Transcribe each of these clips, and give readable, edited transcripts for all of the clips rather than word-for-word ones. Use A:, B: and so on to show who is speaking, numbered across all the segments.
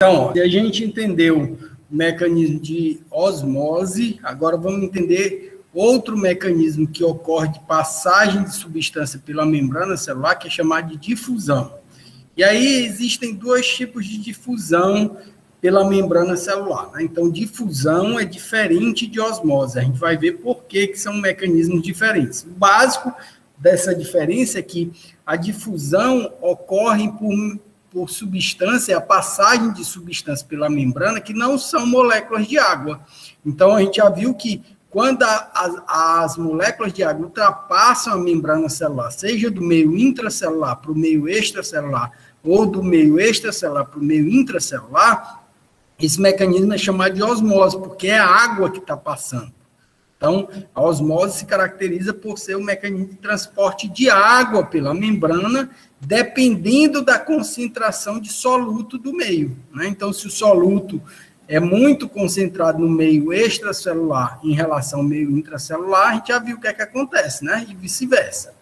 A: Então, se a gente entendeu o mecanismo de osmose, agora vamos entender outro mecanismo que ocorre de passagem de substância pela membrana celular, que é chamado de difusão. E aí existem dois tipos de difusão pela membrana celular, né? Então, difusão é diferente de osmose. A gente vai ver por que são mecanismos diferentes. O básico dessa diferença é que a difusão ocorre por substância, a passagem de substância pela membrana que não são moléculas de água. Então, a gente já viu que quando as moléculas de água ultrapassam a membrana celular, seja do meio intracelular para o meio extracelular, ou do meio extracelular para o meio intracelular, esse mecanismo é chamado de osmose, porque é a água que está passando. Então, a osmose se caracteriza por ser um mecanismo de transporte de água pela membrana, dependendo da concentração de soluto do meio, né? Então, se o soluto é muito concentrado no meio extracelular em relação ao meio intracelular, a gente já viu o que é que acontece, né? E vice-versa.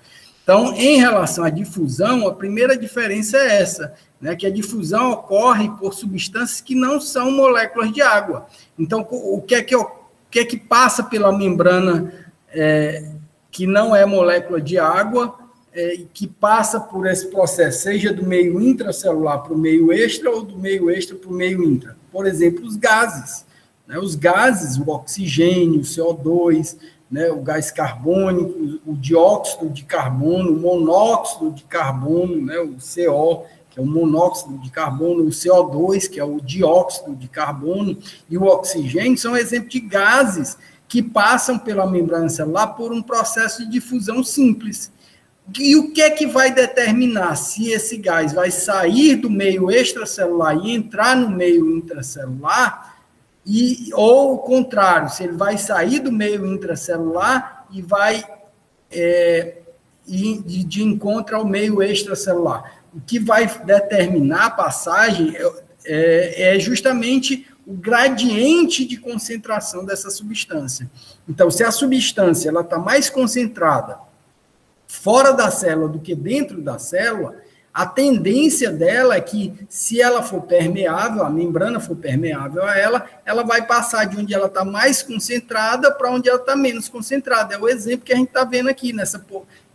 A: Então, em relação à difusão, a primeira diferença é essa, né? Que a difusão ocorre por substâncias que não são moléculas de água. Então, o que é que passa pela membrana que não é molécula de água, que passa por esse processo, seja do meio intracelular para o meio extra ou do meio extra para o meio intra? Por exemplo, os gases. Né? Os gases, o oxigênio, o CO2, né? O gás carbônico, o dióxido de carbono, o monóxido de carbono, né? O CO, que é o monóxido de carbono, o CO2, que é o dióxido de carbono, e o oxigênio são exemplos de gases que passam pela membrana celular por um processo de difusão simples. E o que é que vai determinar se esse gás vai sair do meio extracelular e entrar no meio intracelular, ou o contrário, se ele vai sair do meio intracelular e vai de encontro ao meio extracelular? O que vai determinar a passagem é justamente o gradiente de concentração dessa substância. Então, se a substância está mais concentrada fora da célula do que dentro da célula, a tendência dela é que, se ela for permeável, a membrana for permeável a ela vai passar de onde ela está mais concentrada para onde ela está menos concentrada. É o exemplo que a gente está vendo aqui,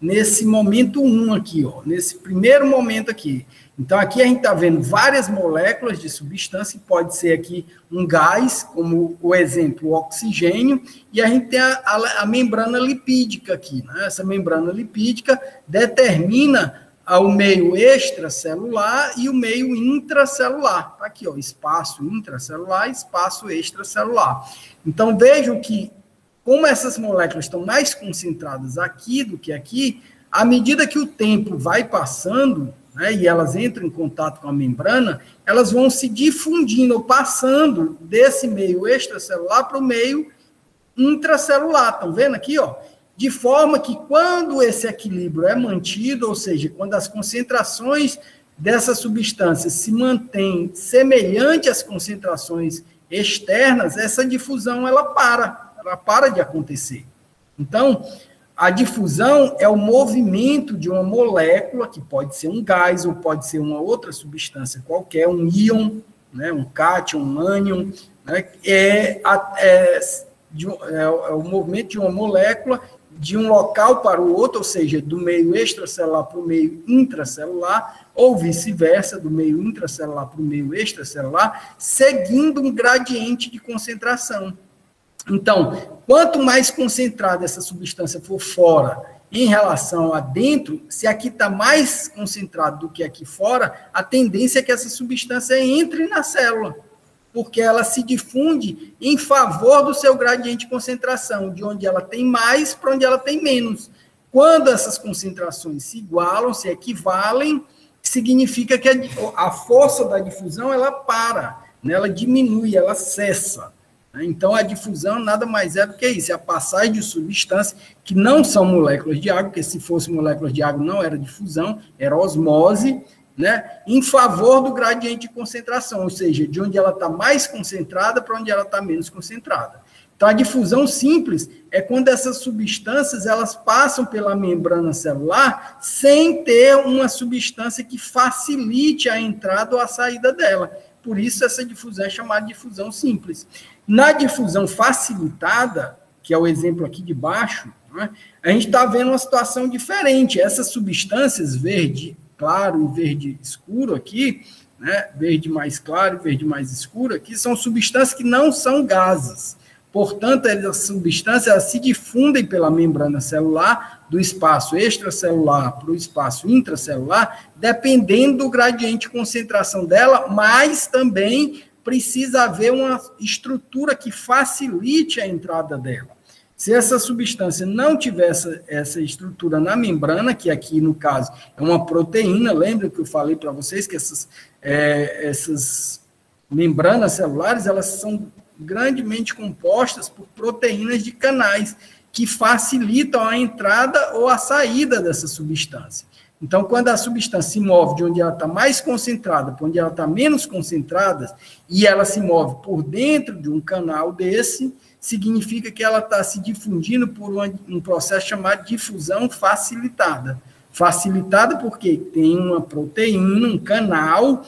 A: nesse momento 1 aqui, ó, nesse primeiro momento aqui. Então, aqui a gente está vendo várias moléculas de substância, pode ser aqui um gás, como o exemplo, o oxigênio, e a gente tem a membrana lipídica aqui, né? Essa membrana lipídica determina o meio extracelular e o meio intracelular. Tá aqui, ó, espaço intracelular, espaço extracelular. Então, vejam que, como essas moléculas estão mais concentradas aqui do que aqui, à medida que o tempo vai passando, né, e elas entram em contato com a membrana, elas vão se difundindo, ou passando desse meio extracelular para o meio intracelular. Estão vendo aqui, ó? De forma que, quando esse equilíbrio é mantido, ou seja, quando as concentrações dessas substâncias se mantêm semelhante às concentrações externas, essa difusão ela para de acontecer. Então, a difusão é o movimento de uma molécula, que pode ser um gás ou pode ser uma outra substância qualquer, um íon, né, um cátion, um ânion, né, o movimento de uma molécula de um local para o outro, ou seja, do meio extracelular para o meio intracelular, ou vice-versa, do meio intracelular para o meio extracelular, seguindo um gradiente de concentração. Então, quanto mais concentrada essa substância for fora em relação a dentro, se aqui está mais concentrado do que aqui fora, a tendência é que essa substância entre na célula, porque ela se difunde em favor do seu gradiente de concentração, de onde ela tem mais para onde ela tem menos. Quando essas concentrações se igualam, se equivalem, significa que a força da difusão ela para, né? Ela diminui, ela cessa. Então, a difusão nada mais é do que isso, é a passagem de substâncias que não são moléculas de água, porque se fosse moléculas de água não era difusão, era osmose, né, em favor do gradiente de concentração, ou seja, de onde ela está mais concentrada para onde ela está menos concentrada. Então, a difusão simples é quando essas substâncias elas passam pela membrana celular sem ter uma substância que facilite a entrada ou a saída dela. por isso essa difusão é chamada de difusão simples. Na difusão facilitada, que é o exemplo aqui de baixo, né, a gente está vendo uma situação diferente. Essas substâncias verde claro e verde escuro aqui, né, verde mais claro e verde mais escuro aqui, são substâncias que não são gases. Portanto, as substâncias elas se difundem pela membrana celular, do espaço extracelular para o espaço intracelular, dependendo do gradiente de concentração dela, mas também precisa haver uma estrutura que facilite a entrada dela. Se essa substância não tiver essa estrutura na membrana, que aqui, no caso, é uma proteína, lembra que eu falei para vocês que essas membranas celulares, elas são grandemente compostas por proteínas de canais, que facilitam a entrada ou a saída dessa substância. Então, quando a substância se move de onde ela está mais concentrada para onde ela está menos concentrada, e ela se move por dentro de um canal desse, significa que ela está se difundindo por um processo chamado difusão facilitada. Facilitada porque tem uma proteína, um canal,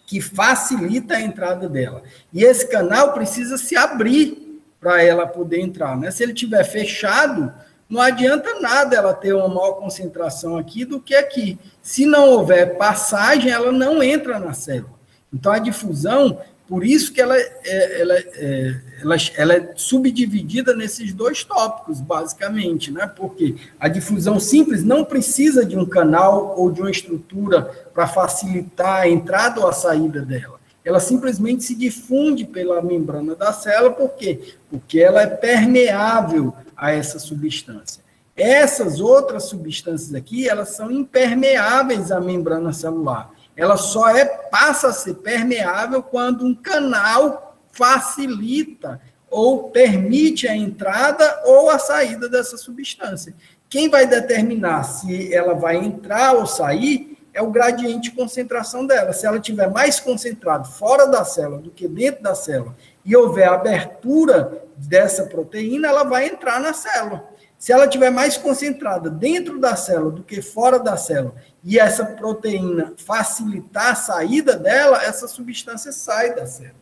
A: que facilita a entrada dela. E esse canal precisa se abrir para ela poder entrar, né? Se ele estiver fechado, não adianta nada ela ter uma maior concentração aqui do que aqui. Se não houver passagem, ela não entra na célula. Então, a difusão, por isso que ela é subdividida nesses dois tópicos, basicamente, né? Porque a difusão simples não precisa de um canal ou de uma estrutura para facilitar a entrada ou a saída dela. Ela simplesmente se difunde pela membrana da célula, por quê? Porque ela é permeável a essa substância. Essas outras substâncias aqui, elas são impermeáveis à membrana celular. Ela só passa a ser permeável quando um canal facilita ou permite a entrada ou a saída dessa substância. Quem vai determinar se ela vai entrar ou sair é o gradiente de concentração dela. Se ela estiver mais concentrada fora da célula do que dentro da célula e houver abertura dessa proteína, ela vai entrar na célula. Se ela estiver mais concentrada dentro da célula do que fora da célula e essa proteína facilitar a saída dela, essa substância sai da célula.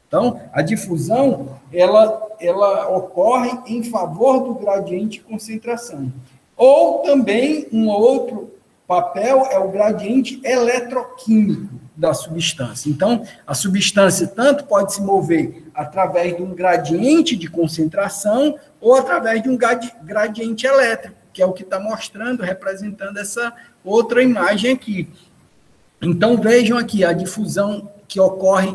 A: Então, a difusão, ela ocorre em favor do gradiente de concentração. Ou também, um outro papel é o gradiente eletroquímico da substância. Então, a substância tanto pode se mover através de um gradiente de concentração ou através de um gradiente elétrico, que é o que está mostrando, representando essa outra imagem aqui. Então, vejam aqui a difusão que ocorre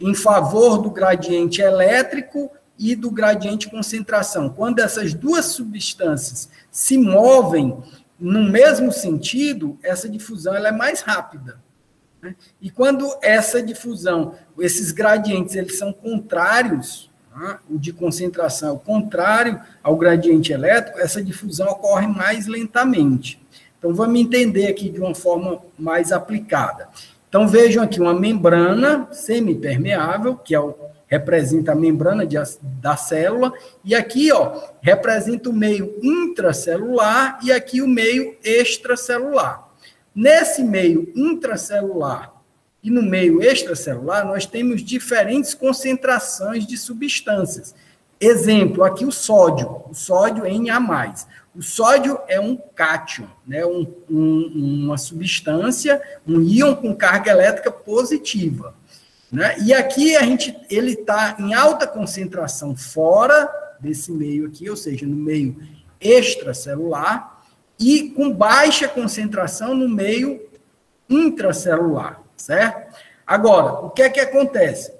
A: em favor do gradiente elétrico e do gradiente de concentração. Quando essas duas substâncias se movem no mesmo sentido, essa difusão ela é mais rápida. Né? E quando essa difusão, esses gradientes, eles são contrários, né? O de concentração é o contrário ao gradiente elétrico, essa difusão ocorre mais lentamente. Então, vamos entender aqui de uma forma mais aplicada. Então, vejam aqui uma membrana semipermeável, que representa a membrana da célula, e aqui, ó, representa o meio intracelular e aqui o meio extracelular. Nesse meio intracelular e no meio extracelular, nós temos diferentes concentrações de substâncias. Exemplo, aqui o sódio Na+. O sódio é um cátion, né? Uma substância, um íon com carga elétrica positiva. Né? E aqui ele está em alta concentração fora desse meio aqui, ou seja, no meio extracelular, e com baixa concentração no meio intracelular, certo? Agora, o que é que acontece?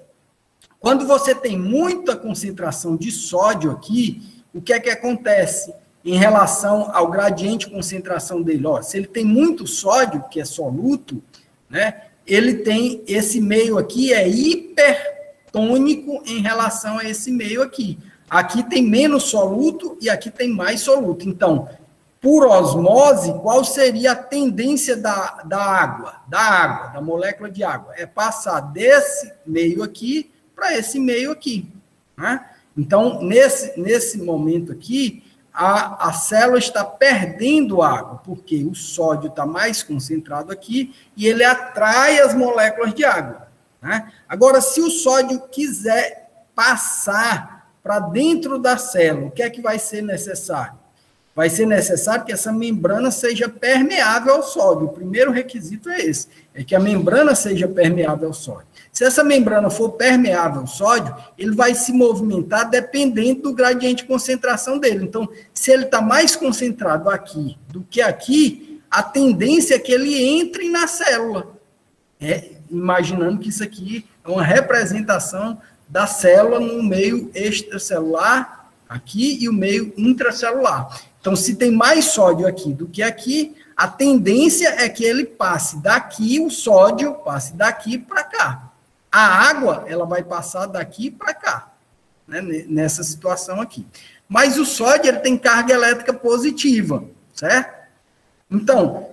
A: Quando você tem muita concentração de sódio aqui, o que é que acontece em relação ao gradiente de concentração dele? Ó, se ele tem muito sódio, que é soluto, né? Ele tem esse meio aqui, é hipertônico em relação a esse meio aqui. Aqui tem menos soluto e aqui tem mais soluto. Então, por osmose, qual seria a tendência da água, da molécula de água? É passar desse meio aqui para esse meio aqui. Né? Então, nesse momento aqui, a célula está perdendo água, porque o sódio está mais concentrado aqui e ele atrai as moléculas de água. né? Agora, se o sódio quiser passar para dentro da célula, o que é que vai ser necessário? Vai ser necessário que essa membrana seja permeável ao sódio. O primeiro requisito é esse, é que a membrana seja permeável ao sódio. Se essa membrana for permeável ao sódio, ele vai se movimentar dependendo do gradiente de concentração dele. Então, se ele está mais concentrado aqui do que aqui, a tendência é que ele entre na célula. Imaginando que isso aqui é uma representação da célula no meio extracelular, aqui, e o meio intracelular. Então, se tem mais sódio aqui do que aqui, a tendência é que ele passe daqui, o sódio passe daqui para cá. A água, ela vai passar daqui para cá, né, nessa situação aqui. Mas o sódio, ele tem carga elétrica positiva, certo? Então,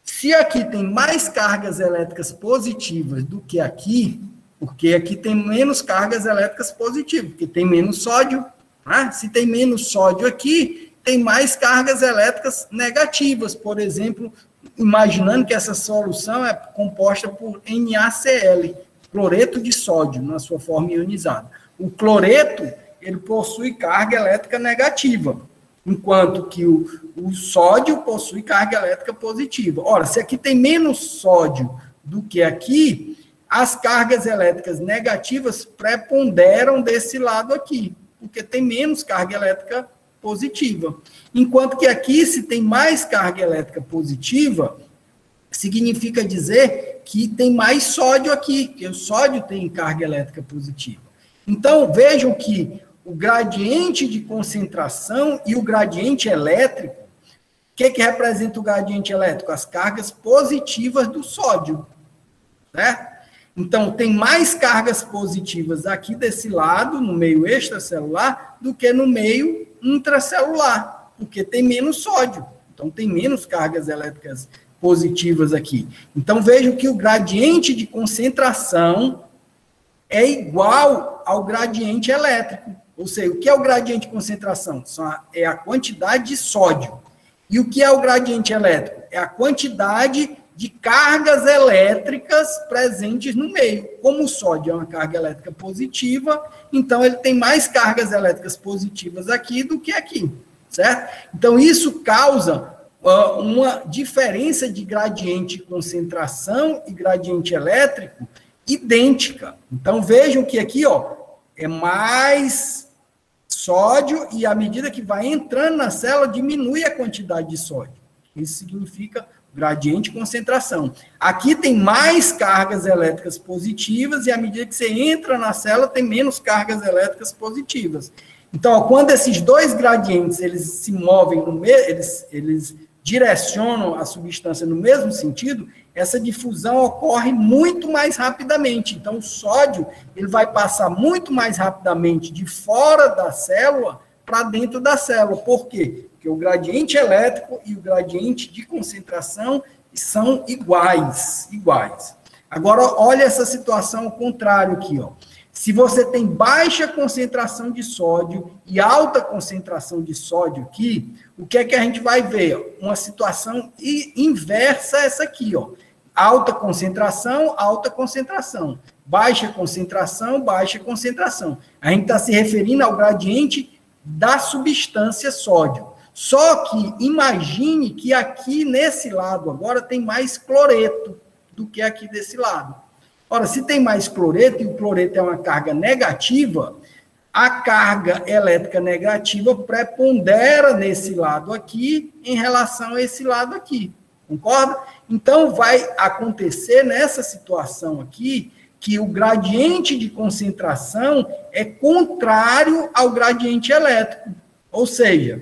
A: se aqui tem mais cargas elétricas positivas do que aqui, porque aqui tem menos cargas elétricas positivas, porque tem menos sódio, né? Se tem menos sódio aqui, tem mais cargas elétricas negativas, por exemplo, imaginando que essa solução é composta por NaCl, cloreto de sódio, na sua forma ionizada. O cloreto, ele possui carga elétrica negativa, enquanto que o sódio possui carga elétrica positiva. Ora, se aqui tem menos sódio do que aqui, as cargas elétricas negativas preponderam desse lado aqui, porque tem menos carga elétrica positiva. Enquanto que aqui, se tem mais carga elétrica positiva, significa dizer que tem mais sódio aqui, que o sódio tem carga elétrica positiva. Então, vejam que o gradiente de concentração e o gradiente elétrico, o que representa o gradiente elétrico? As cargas positivas do sódio, certo? Então, tem mais cargas positivas aqui desse lado, no meio extracelular, do que no meio intracelular, porque tem menos sódio. Então, tem menos cargas elétricas positivas aqui. Então, vejam que o gradiente de concentração é igual ao gradiente elétrico. Ou seja, o que é o gradiente de concentração? É a quantidade de sódio. E o que é o gradiente elétrico? É a quantidade de cargas elétricas presentes no meio. Como o sódio é uma carga elétrica positiva, então ele tem mais cargas elétricas positivas aqui do que aqui, certo? Então, isso causa uma diferença de gradiente de concentração e gradiente elétrico idêntica. Então, vejam que aqui, ó, é mais sódio e à medida que vai entrando na célula, diminui a quantidade de sódio. Isso significa gradiente de concentração. Aqui tem mais cargas elétricas positivas e à medida que você entra na célula, tem menos cargas elétricas positivas. Então, ó, quando esses dois gradientes eles se movem, eles direcionam a substância no mesmo sentido, essa difusão ocorre muito mais rapidamente. Então, o sódio ele vai passar muito mais rapidamente de fora da célula para dentro da célula. Por quê? Porque o gradiente elétrico e o gradiente de concentração são iguais. Agora, olha essa situação ao contrário aqui, ó. Se você tem baixa concentração de sódio e alta concentração de sódio aqui, o que é que a gente vai ver? Uma situação inversa a essa aqui, ó. Alta concentração, alta concentração. Baixa concentração, baixa concentração. A gente está se referindo ao gradiente da substância sódio. Só que imagine que aqui nesse lado agora tem mais cloreto do que aqui desse lado. Ora, se tem mais cloreto, e o cloreto é uma carga negativa, a carga elétrica negativa prepondera nesse lado aqui em relação a esse lado aqui. Concorda? Então, vai acontecer nessa situação aqui que o gradiente de concentração é contrário ao gradiente elétrico. Ou seja,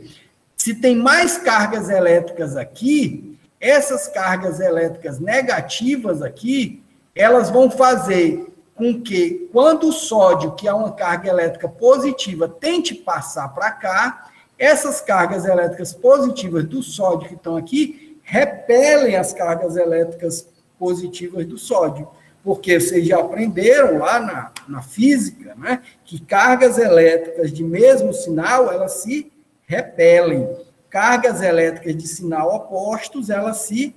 A: se tem mais cargas elétricas aqui, essas cargas elétricas negativas aqui, elas vão fazer com que, quando o sódio, que é uma carga elétrica positiva, tente passar para cá, essas cargas elétricas positivas do sódio que estão aqui repelem as cargas elétricas positivas do sódio. Porque vocês já aprenderam lá na física, né, que cargas elétricas de mesmo sinal, elas se repelem. Cargas elétricas de sinal opostos, elas se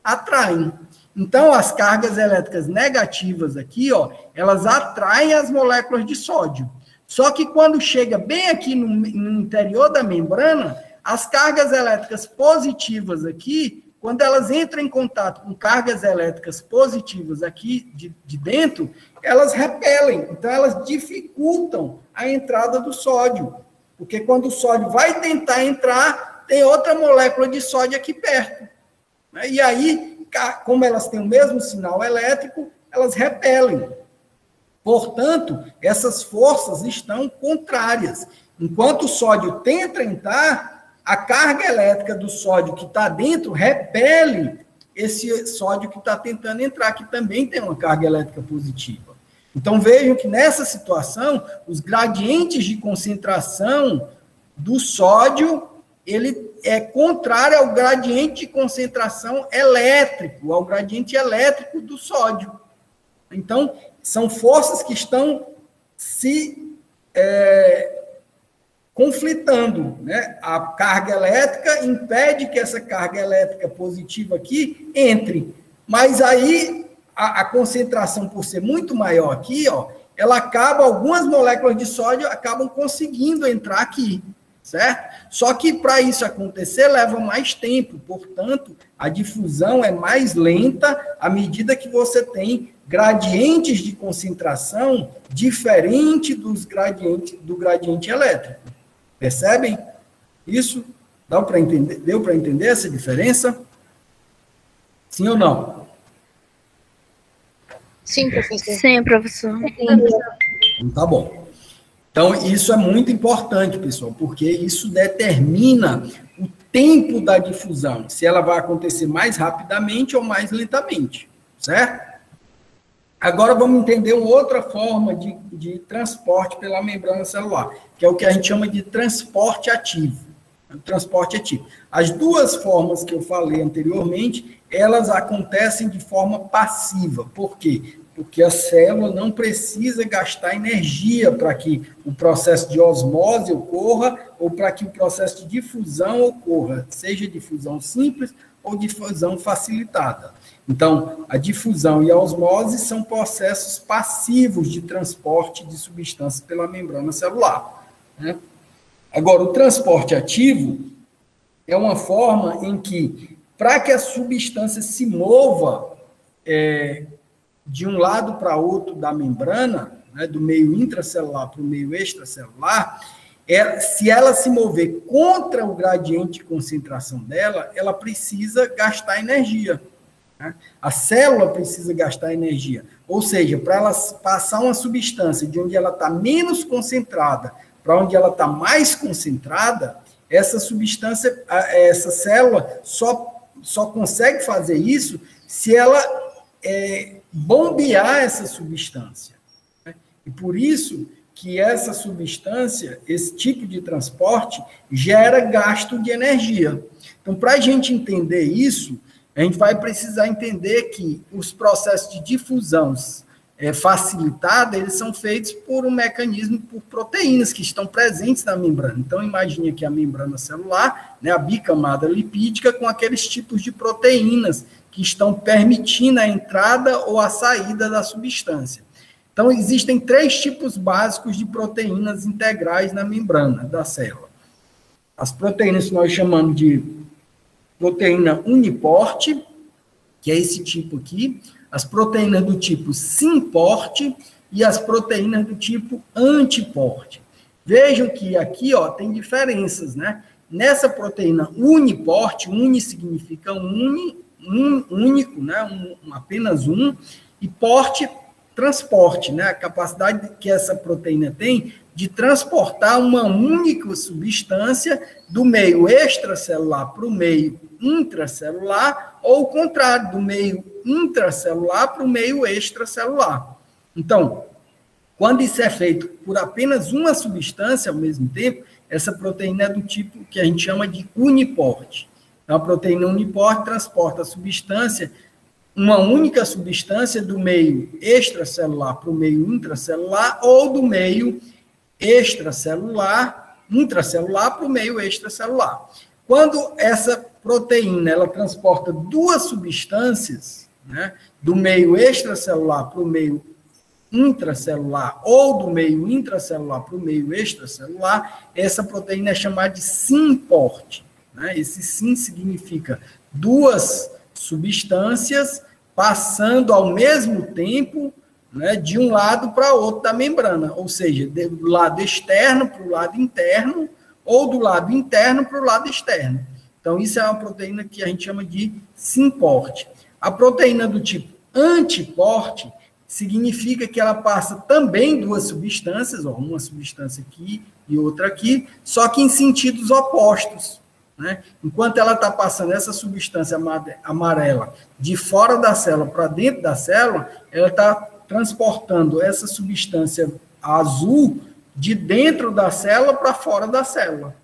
A: atraem. Então, as cargas elétricas negativas aqui, ó, elas atraem as moléculas de sódio. Só que quando chega bem aqui no interior da membrana, as cargas elétricas positivas aqui, quando elas entram em contato com cargas elétricas positivas aqui de dentro, elas repelem. Então, elas dificultam a entrada do sódio. Porque quando o sódio vai tentar entrar, tem outra molécula de sódio aqui perto. E aí, como elas têm o mesmo sinal elétrico, elas repelem. Portanto, essas forças estão contrárias. Enquanto o sódio tenta entrar, a carga elétrica do sódio que está dentro repele esse sódio que está tentando entrar, que também tem uma carga elétrica positiva. Então, vejam que nessa situação, os gradientes de concentração do sódio, ele é contrário ao gradiente de concentração elétrico, ao gradiente elétrico do sódio. Então, são forças que estão se conflitando, né? A carga elétrica impede que essa carga elétrica positiva aqui entre, mas aí a concentração, por ser muito maior aqui, ó, ela acaba, algumas moléculas de sódio acabam conseguindo entrar aqui, certo? Só que para isso acontecer leva mais tempo, portanto, a difusão é mais lenta à medida que você tem gradientes de concentração diferente do gradiente elétrico. Percebem isso? Deu para entender essa diferença? Sim ou não?
B: Sim, professor.
C: Sim, professor.
A: Tá bom. Então, isso é muito importante, pessoal, porque isso determina o tempo da difusão, se ela vai acontecer mais rapidamente ou mais lentamente, certo? Agora vamos entender uma outra forma de transporte pela membrana celular, que é o que a gente chama de transporte ativo. Transporte ativo. As duas formas que eu falei anteriormente, elas acontecem de forma passiva. Por quê? Porque a célula não precisa gastar energia para que o processo de osmose ocorra ou para que o processo de difusão ocorra, seja difusão simples ou difusão facilitada. Então, a difusão e a osmose são processos passivos de transporte de substâncias pela membrana celular, né? Agora, o transporte ativo é uma forma em que, para que a substância se mova de um lado para outro da membrana, né, do meio intracelular para o meio extracelular, se ela se mover contra o gradiente de concentração dela, ela precisa gastar energia. Né? A célula precisa gastar energia. Ou seja, para ela passar uma substância de onde ela está menos concentrada para onde ela está mais concentrada, essa substância, essa célula só consegue fazer isso se ela bombear essa substância. Né? E por isso que essa substância, esse tipo de transporte, gera gasto de energia. Então, para a gente entender isso, a gente vai precisar entender que os processos de difusão facilitada, eles são feitos por um mecanismo, por proteínas que estão presentes na membrana. Então, imagine aqui a membrana celular, né, a bicamada lipídica, com aqueles tipos de proteínas que estão permitindo a entrada ou a saída da substância. Então, existem 3 tipos básicos de proteínas integrais na membrana da célula. As proteínas que nós chamamos de proteína uniporte, que é esse tipo aqui, as proteínas do tipo simporte e as proteínas do tipo antiporte. Vejam que aqui, ó, tem diferenças, né? Nessa proteína uniporte, uni significa único, né? Apenas um, e porte, transporte, né? A capacidade que essa proteína tem de transportar uma única substância do meio extracelular para o meio intracelular, ou o contrário, do meio intracelular para o meio extracelular. Então, quando isso é feito por apenas uma substância ao mesmo tempo, essa proteína é do tipo que a gente chama de uniporte. Então, a proteína uniporte transporta a substância, uma única substância do meio extracelular para o meio intracelular, ou do meio intracelular para o meio extracelular. Quando essa proteína ela transporta duas substâncias, né, do meio extracelular para o meio intracelular ou do meio intracelular para o meio extracelular, essa proteína é chamada de SYM-PORT. Né? Esse SYM significa duas substâncias passando ao mesmo tempo, né, de um lado para outro da membrana, ou seja, do lado externo para o lado interno, ou do lado interno para o lado externo. Então, isso é uma proteína que a gente chama de SYM-PORT. A proteína do tipo anti-PORT significa que ela passa também duas substâncias, ó, uma substância aqui e outra aqui, só que em sentidos opostos. Né? Enquanto ela está passando essa substância amarela de fora da célula para dentro da célula, ela está transportando essa substância azul de dentro da célula para fora da célula.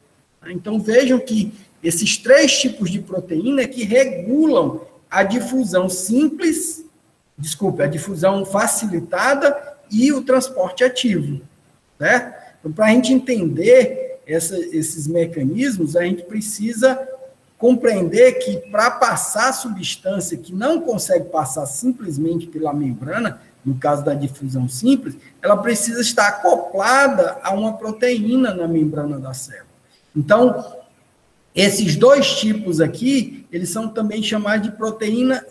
A: Então, vejam que esses três tipos de proteína que regulam a difusão simples, a difusão facilitada e o transporte ativo. Certo? Então, para a gente entender esses mecanismos, a gente precisa compreender que para passar a substância que não consegue passar simplesmente pela membrana, no caso da difusão simples, ela precisa estar acoplada a uma proteína na membrana da célula. Então, esses dois tipos aqui, eles são também chamados de proteína,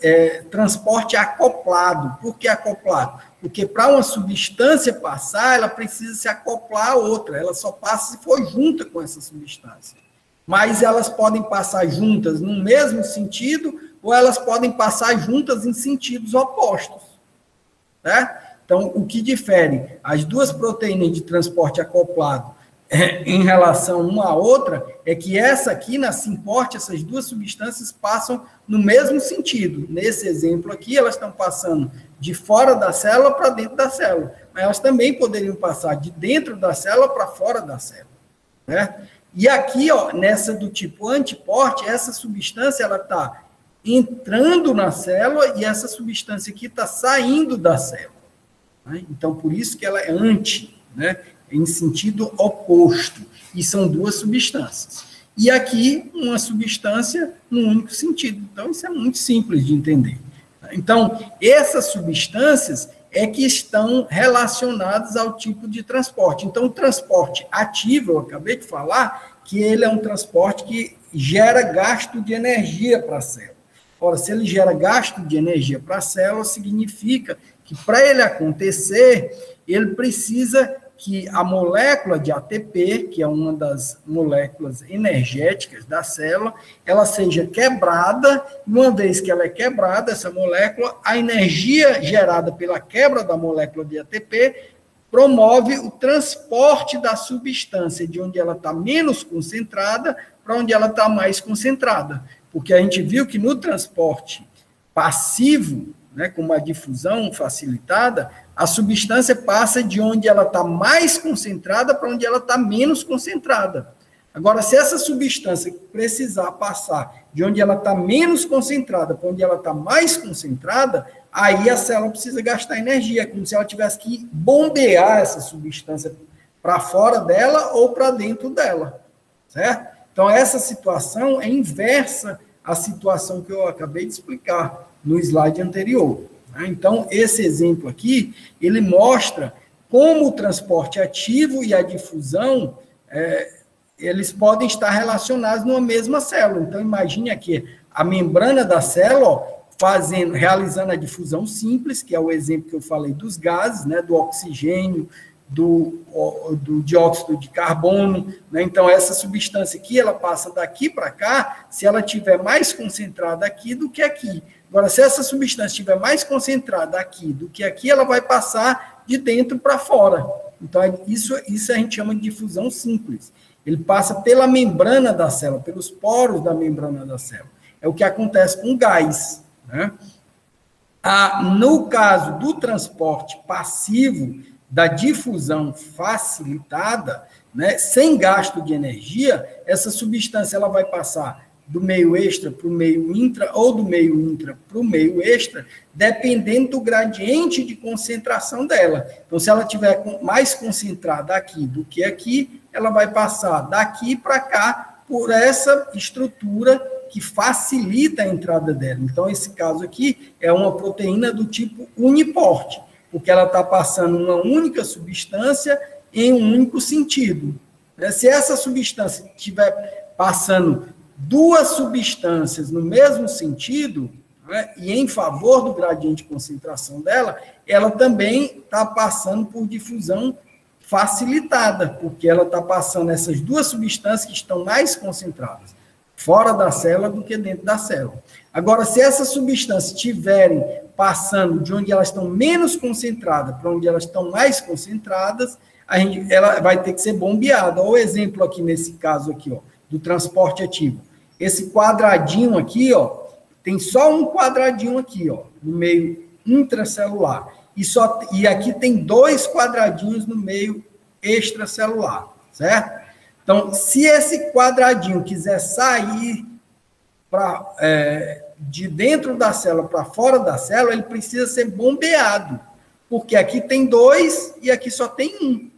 A: transporte acoplado. Por que acoplado? Porque para uma substância passar, ela precisa se acoplar a outra. Ela só passa se for junta com essa substância. Mas elas podem passar juntas no mesmo sentido, ou elas podem passar juntas em sentidos opostos. Né? Então, o que difere as duas proteínas de transporte acoplado em relação uma à outra, é que essa aqui, na SYM-PORT, essas duas substâncias passam no mesmo sentido. Nesse exemplo aqui, elas estão passando de fora da célula para dentro da célula. Mas elas também poderiam passar de dentro da célula para fora da célula. Né? E aqui, ó, nessa do tipo anti-PORT, essa substância ela está entrando na célula e essa substância aqui está saindo da célula. Né? Então, por isso que ela é anti, né? Em sentido oposto, e são duas substâncias. E aqui, uma substância no único sentido. Então, isso é muito simples de entender. Então, essas substâncias é que estão relacionadas ao tipo de transporte. Então, o transporte ativo, eu acabei de falar, que ele é um transporte que gera gasto de energia para a célula. Ora, se ele gera gasto de energia para a célula, significa que, para ele acontecer, ele precisa que a molécula de ATP, que é uma das moléculas energéticas da célula, ela seja quebrada, e uma vez que ela é quebrada, essa molécula, a energia gerada pela quebra da molécula de ATP promove o transporte da substância de onde ela está menos concentrada para onde ela está mais concentrada. Porque a gente viu que no transporte passivo, né, como a difusão facilitada, a substância passa de onde ela está mais concentrada para onde ela está menos concentrada. Agora, se essa substância precisar passar de onde ela está menos concentrada para onde ela está mais concentrada, aí a célula precisa gastar energia, como se ela tivesse que bombear essa substância para fora dela ou para dentro dela, certo? Então, essa situação é inversa à situação que eu acabei de explicar no slide anterior. Então, esse exemplo aqui, ele mostra como o transporte ativo e a difusão, eles podem estar relacionados numa mesma célula. Então, imagine aqui a membrana da célula realizando a difusão simples, que é o exemplo que eu falei dos gases, né, do oxigênio, do dióxido de carbono, né? Então, essa substância aqui, ela passa daqui para cá, se ela estiver mais concentrada aqui do que aqui. Agora, se essa substância estiver mais concentrada aqui do que aqui, ela vai passar de dentro para fora. Então, isso a gente chama de difusão simples. Ele passa pela membrana da célula, pelos poros da membrana da célula. É o que acontece com o gás. Né? No caso do transporte passivo, da difusão facilitada, né, sem gasto de energia, essa substância ela vai passar do meio extra para o meio intra, ou do meio intra para o meio extra, dependendo do gradiente de concentração dela. Então, se ela estiver mais concentrada aqui do que aqui, ela vai passar daqui para cá por essa estrutura que facilita a entrada dela. Então, esse caso aqui é uma proteína do tipo uniporte, porque ela está passando uma única substância em um único sentido. Se essa substância estiver passando duas substâncias no mesmo sentido, né, e em favor do gradiente de concentração dela, ela também está passando por difusão facilitada, porque ela está passando essas duas substâncias que estão mais concentradas fora da célula do que dentro da célula. Agora, se essas substâncias estiverem passando de onde elas estão menos concentradas para onde elas estão mais concentradas, ela vai ter que ser bombeada. Olha o exemplo aqui, nesse caso aqui, ó, do transporte ativo. Esse quadradinho aqui, ó, tem só um quadradinho aqui, ó, no meio intracelular. E aqui tem dois quadradinhos no meio extracelular, certo? Então, se esse quadradinho quiser sair de dentro da célula para fora da célula, ele precisa ser bombeado, porque aqui tem dois e aqui só tem um,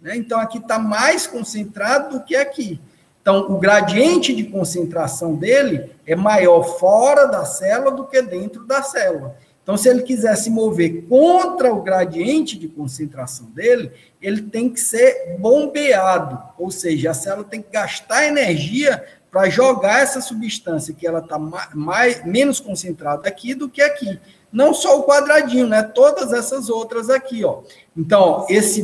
A: né? Então, aqui está mais concentrado do que aqui. Então, o gradiente de concentração dele é maior fora da célula do que dentro da célula. Então, se ele quiser se mover contra o gradiente de concentração dele, ele tem que ser bombeado, ou seja, a célula tem que gastar energia para jogar essa substância que ela está menos concentrada aqui do que aqui. Não só o quadradinho, né? Todas essas outras aqui, ó. Então, ó, esse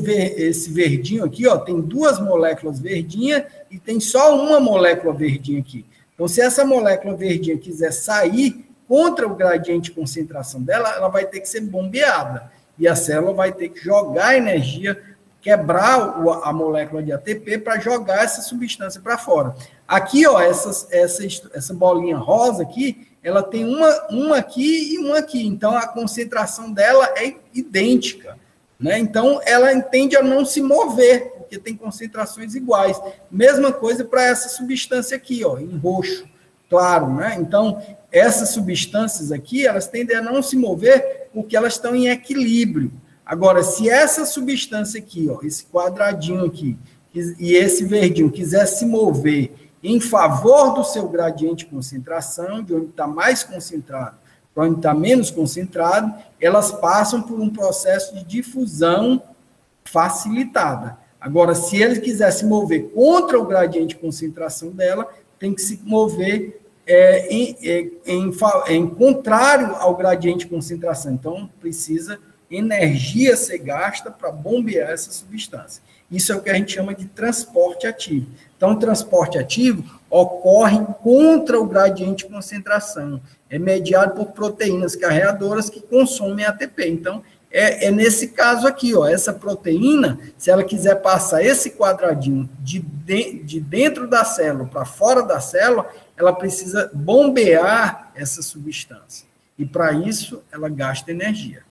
A: verdinho aqui, ó, tem duas moléculas verdinhas e tem só uma molécula verdinha aqui. Então, se essa molécula verdinha quiser sair contra o gradiente de concentração dela, ela vai ter que ser bombeada. E a célula vai ter que jogar energia, quebrar a molécula de ATP para jogar essa substância para fora. Aqui, ó, essa bolinha rosa aqui, ela tem uma aqui e uma aqui. Então, a concentração dela é idêntica, né? Então, ela tende a não se mover, porque tem concentrações iguais. Mesma coisa para essa substância aqui, ó, em roxo, claro, né? Então, essas substâncias aqui, elas tendem a não se mover porque elas estão em equilíbrio. Agora, se essa substância aqui, ó, esse quadradinho aqui, e esse verdinho quiser se mover em favor do seu gradiente de concentração, de onde está mais concentrado para onde está menos concentrado, elas passam por um processo de difusão facilitada. Agora, se ele quiser se mover contra o gradiente de concentração dela, tem que se mover em contrário ao gradiente de concentração. Então, precisa energia ser gasta para bombear essa substância. Isso é o que a gente chama de transporte ativo. Então, o transporte ativo ocorre contra o gradiente de concentração. É mediado por proteínas carreadoras que consomem ATP. Então, é nesse caso aqui, ó, essa proteína, se ela quiser passar esse quadradinho de dentro da célula para fora da célula, ela precisa bombear essa substância. E, para isso, ela gasta energia.